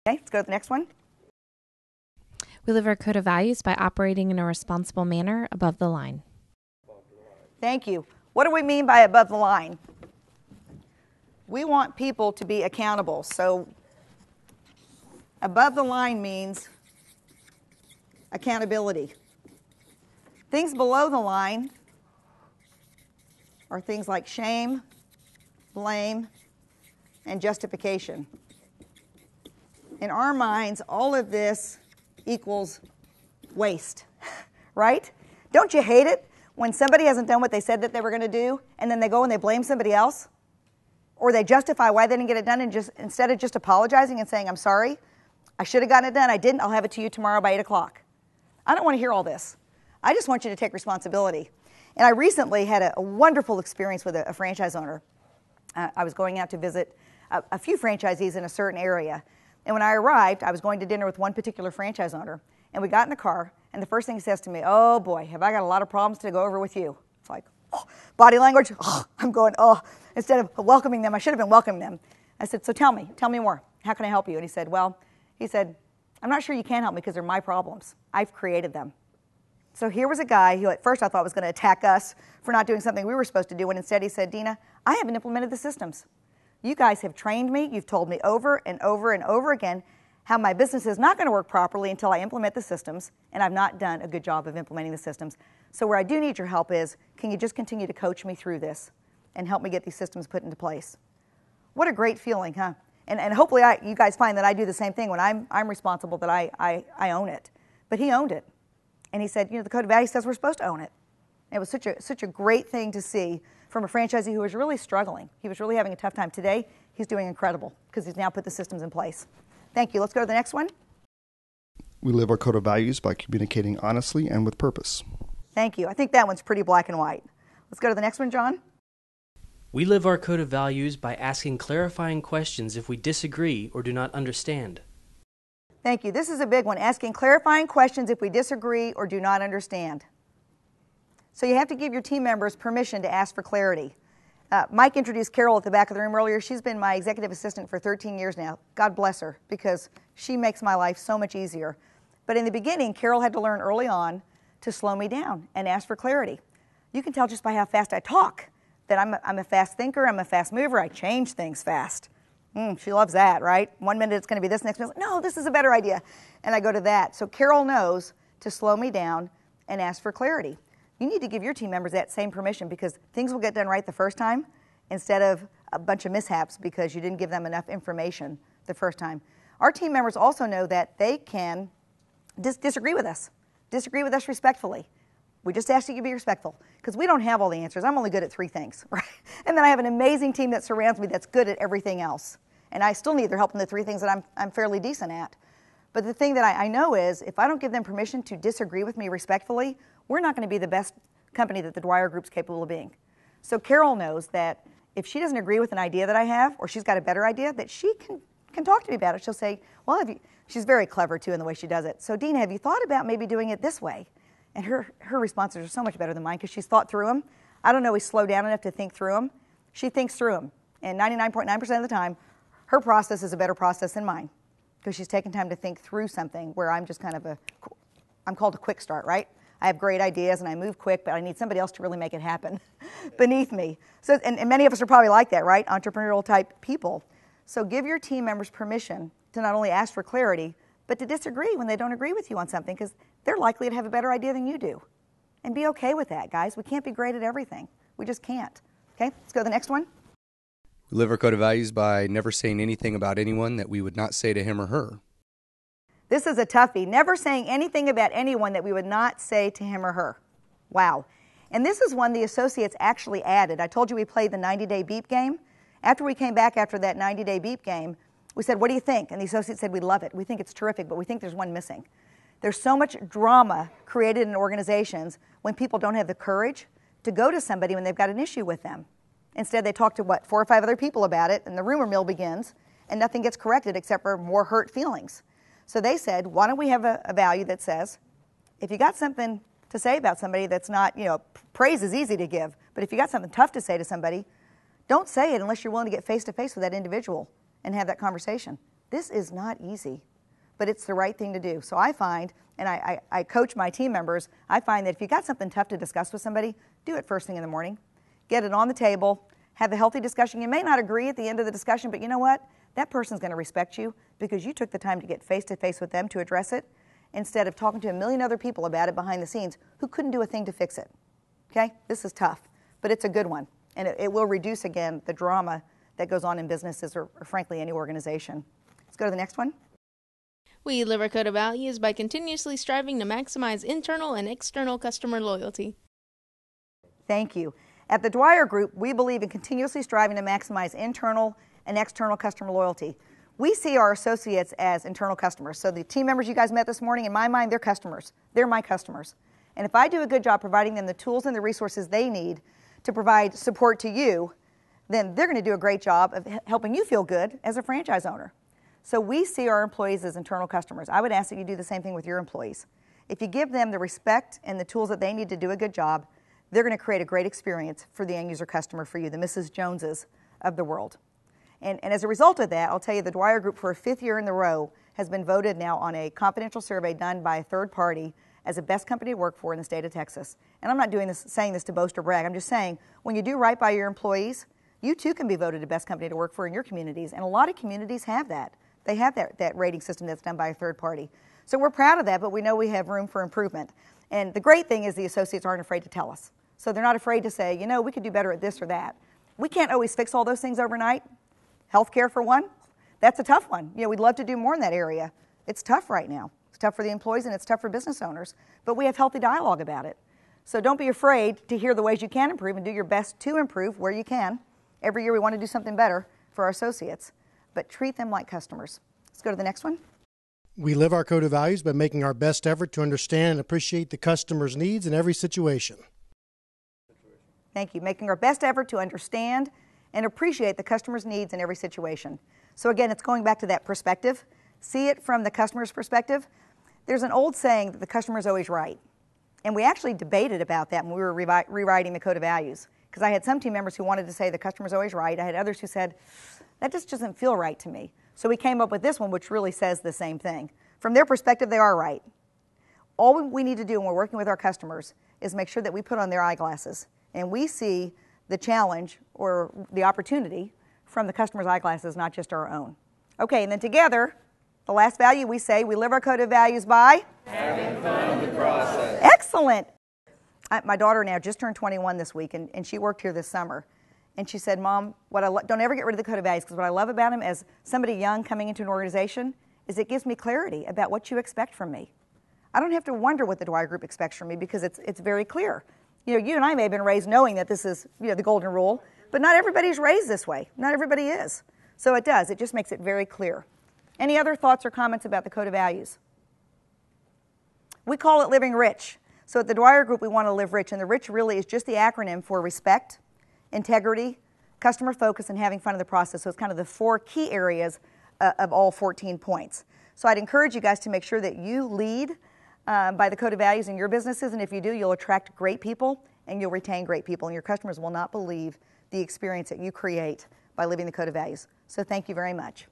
Okay, let's go to the next one. We live our code of values by operating in a responsible manner above the line. Thank you. What do we mean by above the line? We want people to be accountable. So above the line means accountability. Things below the line are things like shame, blame, and justification. In our minds, all of this equals waste, right? Don't you hate it when somebody hasn't done what they said that they were going to do, and then they go and they blame somebody else? Or they justify why they didn't get it done, and just instead of just apologizing and saying, I'm sorry, I should have gotten it done, I didn't, I'll have it to you tomorrow by 8 o'clock. I don't want to hear all this. I just want you to take responsibility. And I recently had a wonderful experience with a franchise owner. I was going out to visit a few franchisees in a certain area. And when I arrived, I was going to dinner with one particular franchise owner. And we got in the car, and the first thing he says to me, oh boy, have I got a lot of problems to go over with you. It's like, oh, body language, oh, I'm going, oh. Instead of welcoming them, I should have been welcoming them. I said, so tell me more. How can I help you? And he said, I'm not sure you can help me because they're my problems. I've created them. So here was a guy who at first I thought was going to attack us for not doing something we were supposed to do, and instead he said, Dina, I haven't implemented the systems. You guys have trained me. You've told me over and over and over again how my business is not going to work properly until I implement the systems, and I've not done a good job of implementing the systems. So where I do need your help is, can you just continue to coach me through this and help me get these systems put into place? What a great feeling, huh? And hopefully you guys find that I do the same thing when I'm responsible, that I own it. But he owned it. And he said, the Code of Values says we're supposed to own it. And it was such a great thing to see from a franchisee who was really struggling. He was really having a tough time. Today, he's doing incredible because he's now put the systems in place. Thank you. Let's go to the next one. We live our code of values by communicating honestly and with purpose. Thank you. I think that one's pretty black and white. Let's go to the next one, John. We live our code of values by asking clarifying questions if we disagree or do not understand. Thank you. This is a big one, asking clarifying questions if we disagree or do not understand. So you have to give your team members permission to ask for clarity. Mike introduced Carol at the back of the room earlier. She's been my executive assistant for 13 years now. God bless her, because she makes my life so much easier. But in the beginning, Carol had to learn early on to slow me down and ask for clarity. You can tell just by how fast I talk that I'm a fast thinker, I'm a fast mover, I change things fast. She loves that, right? 1 minute it's going to be this, next minute, no, this is a better idea. And I go to that. So Carol knows to slow me down and ask for clarity. You need to give your team members that same permission, because things will get done right the first time instead of a bunch of mishaps because you didn't give them enough information the first time. Our team members also know that they can disagree with us respectfully. We just ask you to be respectful, because we don't have all the answers. I'm only good at 3 things, right? And then I have an amazing team that surrounds me that's good at everything else. And I still need their help in the 3 things that I'm fairly decent at. But the thing that I know is, if I don't give them permission to disagree with me respectfully, we're not going to be the best company that the Dwyer Group's capable of being. So Carol knows that if she doesn't agree with an idea that I have, or she's got a better idea, that she can talk to me about it. She'll say, well, she's very clever, too, in the way she does it. So, Dina, have you thought about maybe doing it this way? And her responses are so much better than mine, because she's thought through them. I don't always slow down enough to think through them. She thinks through them. And 99.9% of the time, her process is a better process than mine, because she's taken time to think through something where I'm just kind of I'm called a quick start, right? I have great ideas and I move quick, but I need somebody else to really make it happen beneath me. So, and many of us are probably like that, right? Entrepreneurial type people. So give your team members permission to not only ask for clarity, but to disagree when they don't agree with you on something, because they're likely to have a better idea than you do. And be okay with that, guys. We can't be great at everything. We just can't. Okay, let's go to the next one. We live our code of values by never saying anything about anyone that we would not say to him or her. This is a toughie. Never saying anything about anyone that we would not say to him or her. Wow. And this is one the associates actually added. I told you we played the 90-day beep game. After we came back after that 90-day beep game, we said, what do you think? And the associates said, we love it. We think it's terrific, but we think there's one missing. There's so much drama created in organizations when people don't have the courage to go to somebody when they've got an issue with them. Instead, they talk to, 4 or 5 other people about it, and the rumor mill begins, and nothing gets corrected except for more hurt feelings. So they said, why don't we have a value that says, if you got something to say about somebody that's not, praise is easy to give, but if you got something tough to say to somebody, don't say it unless you're willing to get face-to-face with that individual and have that conversation. This is not easy, but it's the right thing to do. So I find, and I coach my team members, I find that if you got something tough to discuss with somebody, do it first thing in the morning. Get it on the table, have a healthy discussion. You may not agree at the end of the discussion, but you know what? That person's going to respect you because you took the time to get face-to-face with them to address it instead of talking to a million other people about it behind the scenes who couldn't do a thing to fix it. Okay? This is tough, but it's a good one. And it will reduce, again, the drama that goes on in businesses or frankly, any organization. Let's go to the next one. We live our code of values by continuously striving to maximize internal and external customer loyalty. Thank you. At the Dwyer Group, we believe in continuously striving to maximize internal and external customer loyalty. We see our associates as internal customers. So the team members you guys met this morning, in my mind, they're customers. They're my customers. And if I do a good job providing them the tools and the resources they need to provide support to you, then they're going to do a great job of helping you feel good as a franchise owner. So we see our employees as internal customers. I would ask that you do the same thing with your employees. If you give them the respect and the tools that they need to do a good job, they're going to create a great experience for the end user customer, for you, the Mrs. Joneses of the world. And as a result of that, I'll tell you the Dwyer Group for a 5th year in a row has been voted now on a confidential survey done by a third party as the best company to work for in the state of Texas. And I'm not saying this to boast or brag. I'm just saying when you do right by your employees, you too can be voted the best company to work for in your communities. And a lot of communities have that. They have that rating system that's done by a third party. So we're proud of that, but we know we have room for improvement. And the great thing is the associates aren't afraid to tell us. So they're not afraid to say, you know, we could do better at this or that. We can't always fix all those things overnight. Healthcare for one, that's a tough one. You know, we'd love to do more in that area. It's tough right now. It's tough for the employees and it's tough for business owners, but we have healthy dialogue about it. So don't be afraid to hear the ways you can improve and do your best to improve where you can. Every year we want to do something better for our associates, but treat them like customers. Let's go to the next one. We live our code of values by making our best effort to understand and appreciate the customer's needs in every situation. Thank you. Making our best effort to understand and appreciate the customer's needs in every situation. So again, it's going back to that perspective. See it from the customer's perspective. There's an old saying that the customer is always right. And we actually debated about that when we were rewriting the code of values. Because I had some team members who wanted to say the customer's always right. I had others who said, that just doesn't feel right to me. So we came up with this one, which really says the same thing. From their perspective, they are right. All we need to do when we're working with our customers is make sure that we put on their eyeglasses. And we see the challenge or the opportunity from the customer's eyeglasses, not just our own. Okay, and then together, the last value we say, we live our code of values by? Having fun in the process. Excellent. My daughter now just turned 21 this week, and she worked here this summer. And she said, Mom, don't ever get rid of the code of values, because what I love about them as somebody young coming into an organization is it gives me clarity about what you expect from me. I don't have to wonder what the Dwyer Group expects from me because it's very clear. You know, you and I may have been raised knowing that this is, you know, the golden rule, but not everybody's raised this way. Not everybody is. So it does. It just makes it very clear. Any other thoughts or comments about the code of values? We call it living rich. So at the Dwyer Group, we want to live rich, and the rich really is just the acronym for respect, integrity, customer focus, and having fun in the process. So it's kind of the 4 key areas of all 14 points. So I'd encourage you guys to make sure that you lead by the code of values in your businesses, and if you do, you'll attract great people and you'll retain great people, and your customers will not believe the experience that you create by living the code of values. So thank you very much.